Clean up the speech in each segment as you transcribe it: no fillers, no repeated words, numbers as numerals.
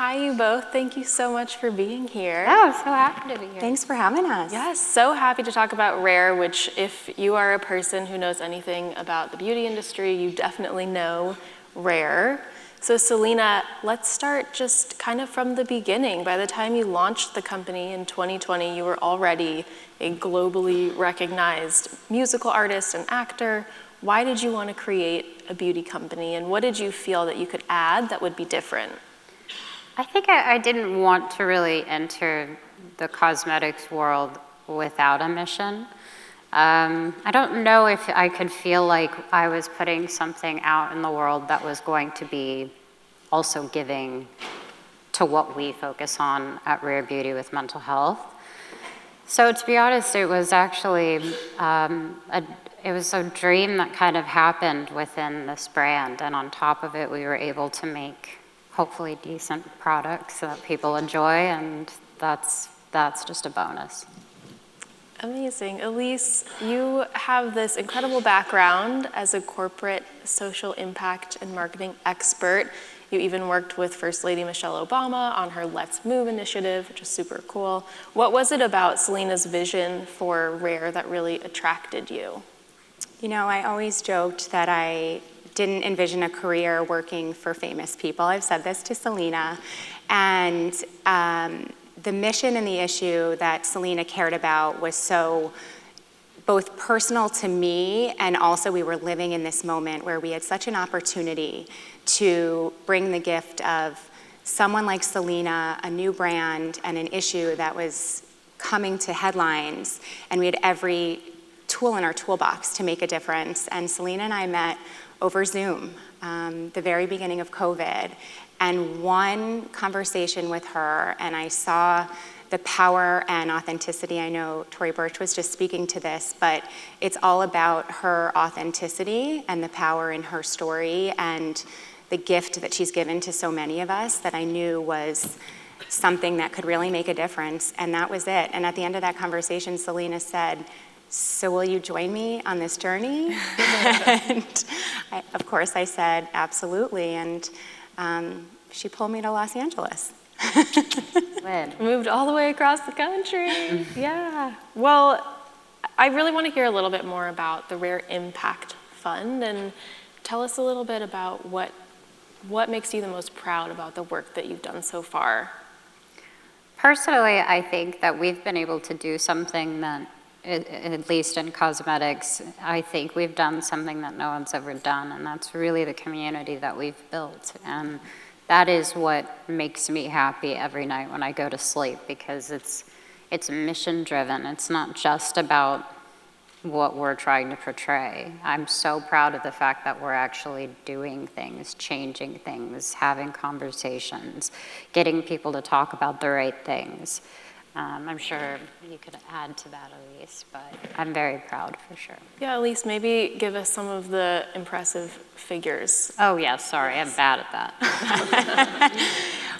Hi, you both. Thank you so much for being here. Oh, so happy to be here. Thanks for having us. Yes, so happy to talk about Rare, which if you are a person who knows anything about the beauty industry, you definitely know Rare. So Selena, let's start just kind of from the beginning. By the time you launched the company in 2020, you were already a globally recognized musical artist and actor. Why did you want to create a beauty company, and what did you feel that you could add that would be different? I think I didn't want to really enter the cosmetics world without a mission. I don't know if I could feel like I was putting something out in the world that was going to be also giving to what we focus on at Rare Beauty with mental health. So to be honest, it was actually it was a dream that kind of happened within this brand, and on top of it, we were able to make hopefully decent products that people enjoy, and that's just a bonus. Amazing. Elise, you have this incredible background as a corporate social impact and marketing expert. You even worked with First Lady Michelle Obama on her Let's Move initiative, which is super cool. What was it about Selena's vision for Rare that really attracted you? You know, I always joked that I didn't envision a career working for famous people. I've said this to Selena. And the mission and the issue that Selena cared about was so both personal to me, and also we were living in this moment where we had such an opportunity to bring the gift of someone like Selena, a new brand, and an issue that was coming to headlines, and we had every tool in our toolbox to make a difference. And Selena and I met over Zoom, the very beginning of COVID, and one conversation with her, and I saw the power and authenticity. I know Tori Birch was just speaking to this, but it's all about her authenticity and the power in her story and the gift that she's given to so many of us that I knew was something that could really make a difference, and that was it. And at the end of that conversation, Selena said, "So will you join me on this journey?" And of course I said, absolutely, and she pulled me to Los Angeles. Moved all the way across the country. Yeah. Well, I really want to hear a little bit more about the Rare Impact Fund, and tell us a little bit about what makes you the most proud about the work that you've done so far. Personally, I think that we've been able to do something that, at least in cosmetics, I think we've done something that no one's ever done, and that's really the community that we've built. And that is what makes me happy every night when I go to sleep, because it's mission driven. It's not just about what we're trying to portray. I'm so proud of the fact that we're actually doing things, changing things, having conversations, getting people to talk about the right things. I'm sure you could add to that, Elise, but I'm very proud for sure. Yeah, Elise, maybe give us some of the impressive figures. Oh yeah, sorry, I'm bad at that.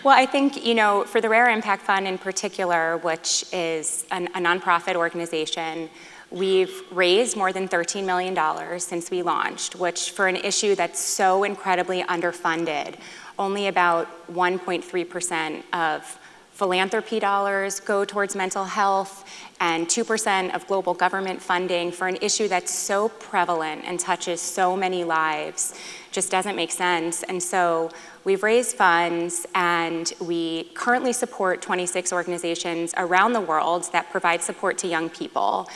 Well, I think, you know, for the Rare Impact Fund in particular, which is a nonprofit organization, we've raised more than $13 million since we launched, which for an issue that's so incredibly underfunded, only about 1.3% of philanthropy dollars go towards mental health, and 2% of global government funding for an issue that's so prevalent and touches so many lives just doesn't make sense. And so we've raised funds, and we currently support 26 organizations around the world that provide support to young people.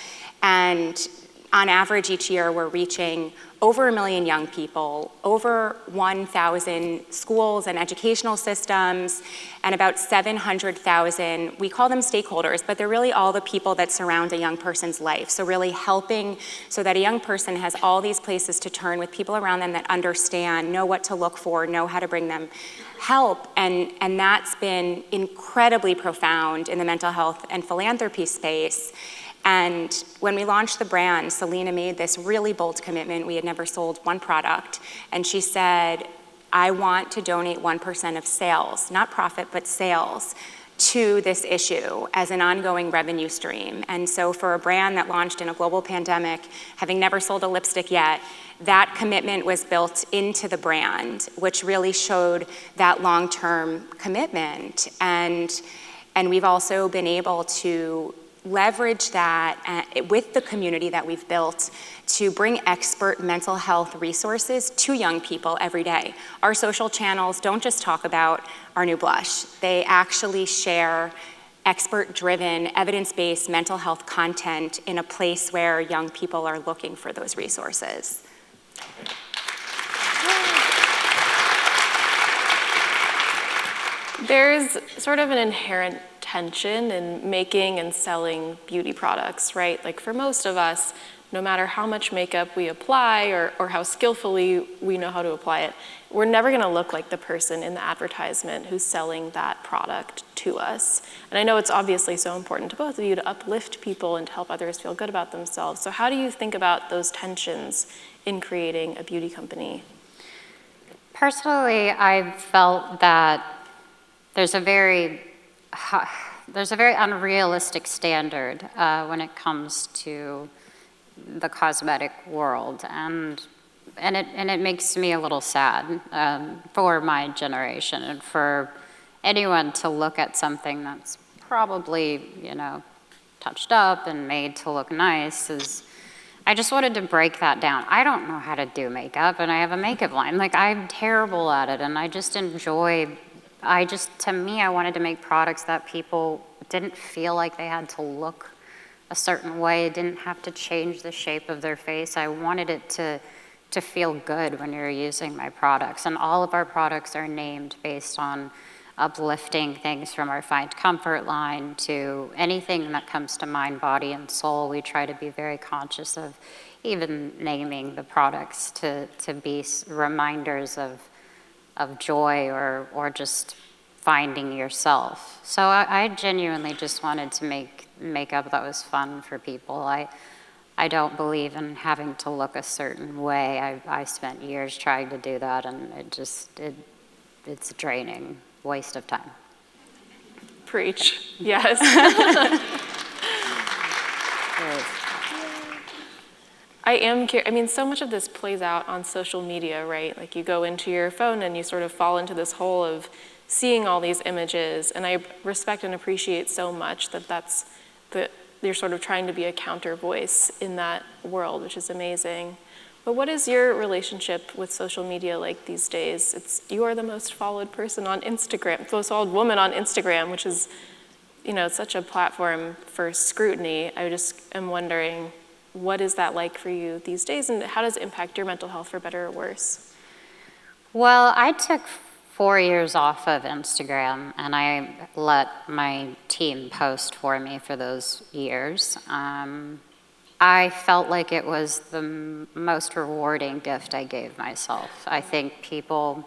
And on average each year, we're reaching over 1 million young people, over 1,000 schools and educational systems, and about 700,000, we call them stakeholders, but they're really all the people that surround a young person's life. So really helping so that a young person has all these places to turn with people around them that understand, know what to look for, know how to bring them help. And that's been incredibly profound in the mental health and philanthropy space. And when we launched the brand, Selena made this really bold commitment. We had never sold one product. And she said, I want to donate 1% of sales, not profit, but sales, to this issue as an ongoing revenue stream. And so for a brand that launched in a global pandemic, having never sold a lipstick yet, that commitment was built into the brand, which really showed that long-term commitment. And we've also been able to leverage that with the community that we've built to bring expert mental health resources to young people every day. Our social channels don't just talk about our new blush. They actually share expert-driven, evidence-based mental health content in a place where young people are looking for those resources. There's sort of an inherent tension in making and selling beauty products, right? Like for most of us, no matter how much makeup we apply or how skillfully we know how to apply it, we're never gonna look like the person in the advertisement who's selling that product to us. And I know it's obviously so important to both of you to uplift people and to help others feel good about themselves. So how do you think about those tensions in creating a beauty company? Personally, I've felt that there's a very unrealistic standard when it comes to the cosmetic world, and it makes me a little sad for my generation and for anyone to look at something that's probably, you know, touched up and made to look nice. I just wanted to break that down. I don't know how to do makeup, and I have a makeup line. Like, I'm terrible at it, and I just enjoy. To me, I wanted to make products that people didn't feel like they had to look a certain way, didn't have to change the shape of their face. I wanted it to feel good when you're using my products. And all of our products are named based on uplifting things from our Find Comfort line to anything that comes to mind, body, and soul. We try to be very conscious of even naming the products to be reminders of joy or just finding yourself. So I genuinely just wanted to make makeup that was fun for people. I don't believe in having to look a certain way. I spent years trying to do that, and it's draining, waste of time. Preach, yes. I am curious, I mean, so much of this plays out on social media, right? Like you go into your phone and you sort of fall into this hole of seeing all these images, and I respect and appreciate so much that you're sort of trying to be a counter voice in that world, which is amazing. But what is your relationship with social media like these days? You are the most followed person on Instagram, most followed woman on Instagram, which is, you know, such a platform for scrutiny. I just am wondering, what is that like for you these days, and how does it impact your mental health for better or worse? Well, I took 4 years off of Instagram, and I let my team post for me for those years. I felt like it was the most rewarding gift I gave myself. I think people,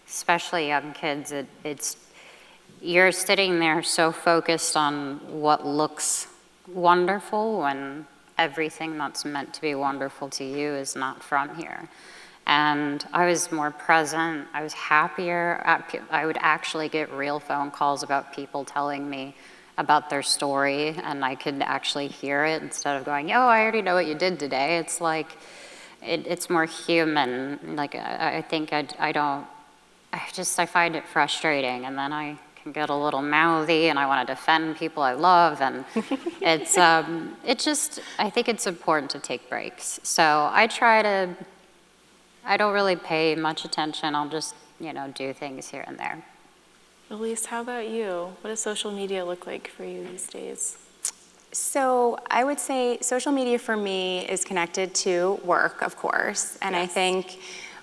especially young kids, you're sitting there so focused on what looks wonderful when everything that's meant to be wonderful to you is not from here. And I was more present, I was happier. I would actually get real phone calls about people telling me about their story, and I could actually hear it instead of going, oh, I already know what you did today. It's like, it's more human. Like, I think I find it frustrating, and then I can get a little mouthy, and I want to defend people I love, and I think it's important to take breaks. So I don't really pay much attention. I'll just, do things here and there. Elise, how about you? What does social media look like for you these days? So I would say social media for me is connected to work, of course. And yes. I think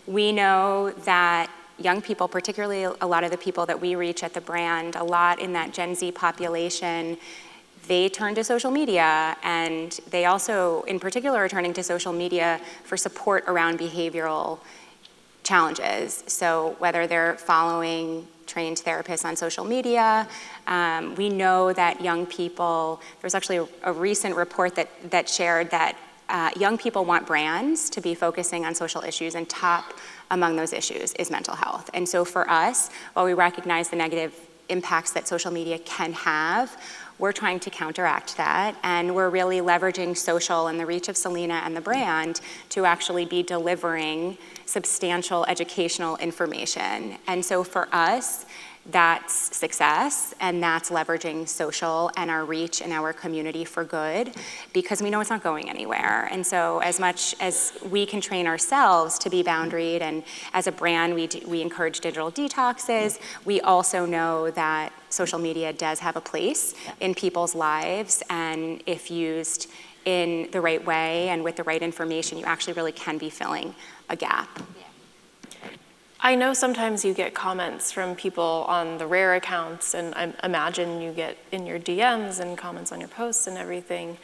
we know that young people, particularly a lot of the people that we reach at the brand, a lot in that Gen Z population, they turn to social media, and they also, in particular, are turning to social media for support around behavioral challenges. So whether they're following trained therapists on social media, we know that young people, there's actually a recent report that shared that young people want brands to be focusing on social issues, and top among those issues is mental health. And so for us, while we recognize the negative impacts that social media can have. We're trying to counteract that, and we're really leveraging social and the reach of Selena and the brand to actually be delivering substantial educational information. And so for us, that's success, and that's leveraging social and our reach and our community for good, because we know it's not going anywhere. And so as much as we can train ourselves to be boundaried, and as a brand we encourage digital detoxes, we also know that social media does have a place in people's lives, and if used in the right way and with the right information, you actually really can be filling a gap. I know sometimes you get comments from people on the Rare accounts, and I imagine you get in your DMs and comments on your posts and everything,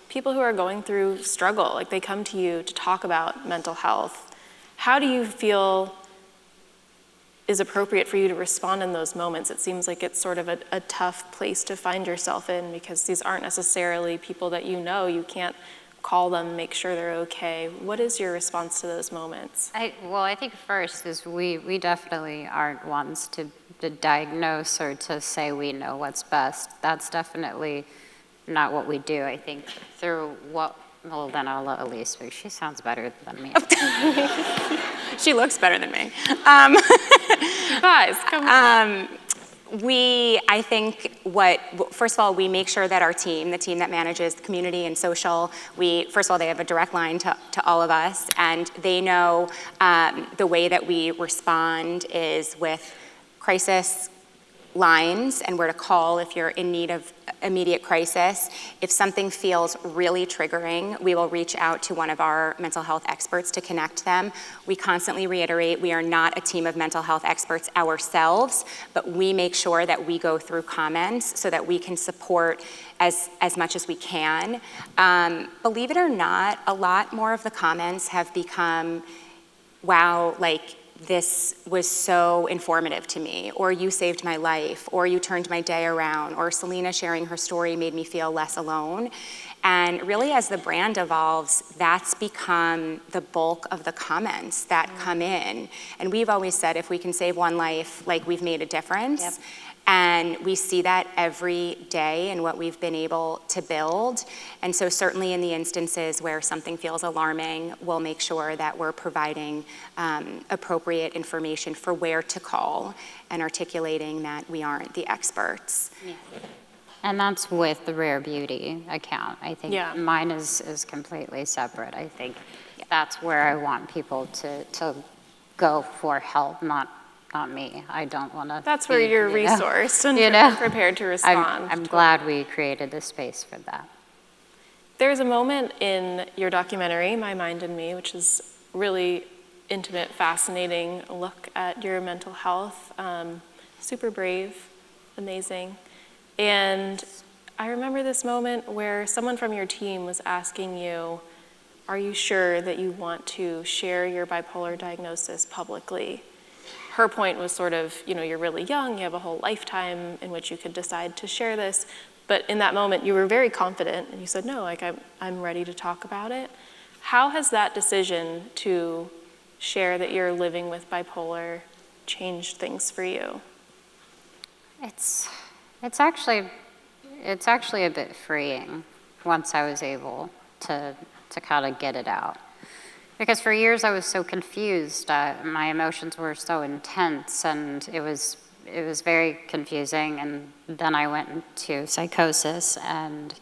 people who are going through struggle, like they come to you to talk about mental health. How do you feel is appropriate for you to respond in those moments? It seems like it's sort of a tough place to find yourself in, because these aren't necessarily people that you know. You can't call them, make sure they're okay. What is your response to those moments? Well, I think first is we definitely aren't ones to diagnose or to say we know what's best. That's definitely not what we do. I think through what, well, then I'll let Elise speak. She sounds better than me. She looks better than me. Guys, come on. I think first of all, we make sure that our team, the team that manages the community and social, first of all, they have a direct line to all of us, and they know the way that we respond is with crisis lines and where to call if you're in need of immediate crisis. If something feels really triggering, we will reach out to one of our mental health experts to connect them. We constantly reiterate we are not a team of mental health experts ourselves, but we make sure that we go through comments so that we can support as much as we can. Believe it or not, a lot more of the comments have become, wow, like, this was so informative to me, or you saved my life, or you turned my day around, or Selena sharing her story made me feel less alone. And really, as the brand evolves, that's become the bulk of the comments that come in. And we've always said if we can save one life, like, we've made a difference. Yep. And we see that every day in what we've been able to build. And so certainly in the instances where something feels alarming, we'll make sure that we're providing appropriate information for where to call and articulating that we aren't the experts. Yeah. And that's with the Rare Beauty account. I think mine is completely separate. I think that's where I want people to go for help, not me. I don't want to. That's where you're resourced and prepared to respond. I'm glad we created a space for that. There's a moment in your documentary, My Mind and Me, which is really intimate, fascinating look at your mental health. Super brave, amazing. And I remember this moment where someone from your team was asking you, are you sure that you want to share your bipolar diagnosis publicly? Her point was sort of, you're really young, you have a whole lifetime in which you could decide to share this. But in that moment, you were very confident, and you said, no, like, I'm ready to talk about it. How has that decision to share that you're living with bipolar changed things for you? It's actually a bit freeing once I was able to kind of get it out. Because for years I was so confused. My emotions were so intense, and it was very confusing. And then I went into psychosis, and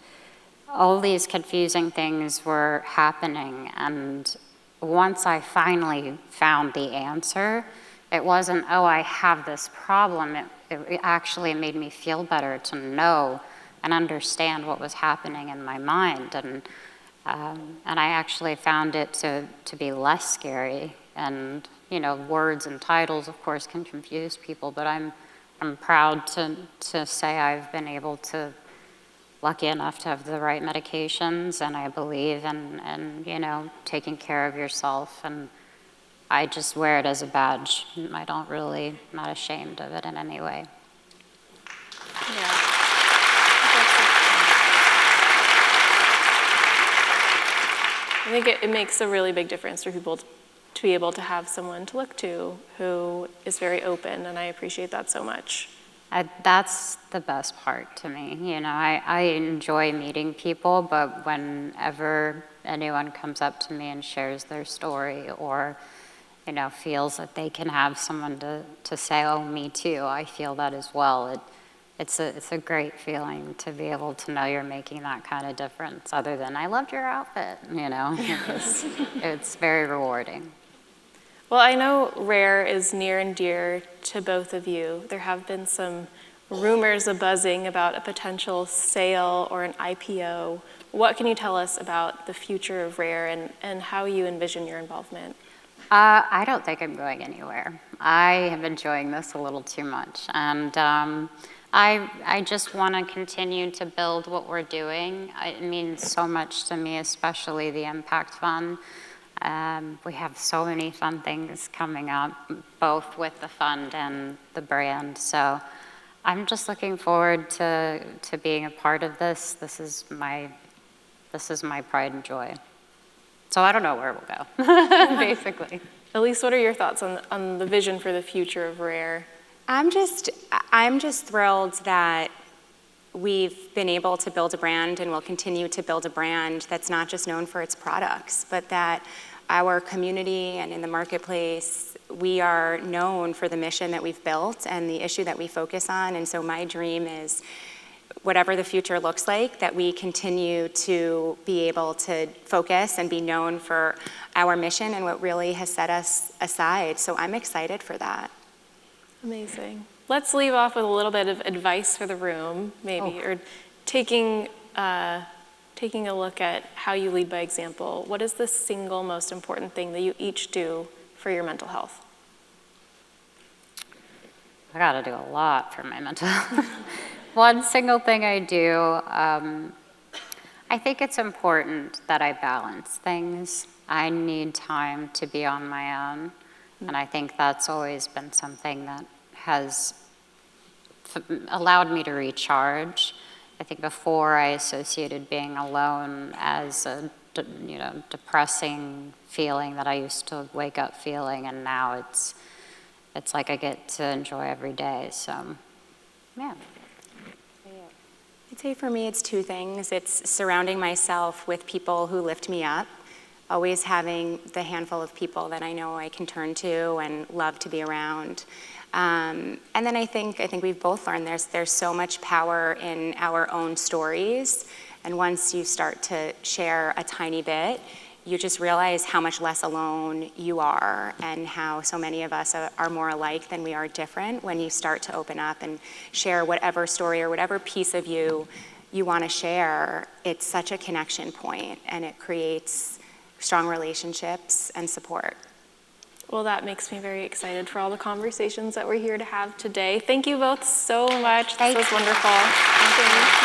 all these confusing things were happening. And once I finally found the answer, it wasn't, oh, I have this problem. It actually made me feel better to know and understand what was happening in my mind. And I actually found it to be less scary. And words and titles, of course, can confuse people. But I'm proud to say I've been able to, lucky enough to have the right medications, and I believe in taking care of yourself. And I just wear it as a badge. Not ashamed of it in any way. Yeah. I think it makes a really big difference for people to be able to have someone to look to who is very open, and I appreciate that so much. That's the best part to me. You know, I enjoy meeting people, but whenever anyone comes up to me and shares their story or, you know, feels that they can have someone to say, oh, me too, I feel that as well. It's a great feeling to be able to know you're making that kind of difference, other than I loved your outfit, you know. It's very rewarding. Well, I know Rare is near and dear to both of you. There have been some rumors buzzing about a potential sale or an IPO. What can you tell us about the future of Rare and how you envision your involvement? I don't think I'm going anywhere. I am enjoying this a little too much. And I just want to continue to build what we're doing. It means so much to me, especially the Impact Fund. We have so many fun things coming up, both with the fund and the brand. So I'm just looking forward to being a part of this. This is my pride and joy. So I don't know where we'll go, basically. Elise, what are your thoughts on the vision for the future of Rare? I'm just thrilled that we've been able to build a brand and will continue to build a brand that's not just known for its products, but that our community and in the marketplace, we are known for the mission that we've built and the issue that we focus on. And so my dream is, whatever the future looks like, that we continue to be able to focus and be known for our mission and what really has set us aside. So I'm excited for that. Amazing. Let's leave off with a little bit of advice for the room, maybe, or taking a look at how you lead by example. What is the single most important thing that you each do for your mental health? I got to do a lot for my mental health. One single thing I do, I think it's important that I balance things. I need time to be on my own, and I think that's always been something that has allowed me to recharge. I think before I associated being alone as a depressing feeling that I used to wake up feeling, and now it's like I get to enjoy every day. So, yeah. I'd say for me, it's two things. It's surrounding myself with people who lift me up, always having the handful of people that I know I can turn to and love to be around. And then I think we've both learned there's so much power in our own stories. And once you start to share a tiny bit, you just realize how much less alone you are and how so many of us are more alike than we are different when you start to open up and share whatever story or whatever piece of you want to share. It's such a connection point, and it creates strong relationships and support. Well, that makes me very excited for all the conversations that we're here to have today. Thank you both so much. This was wonderful. Thank you.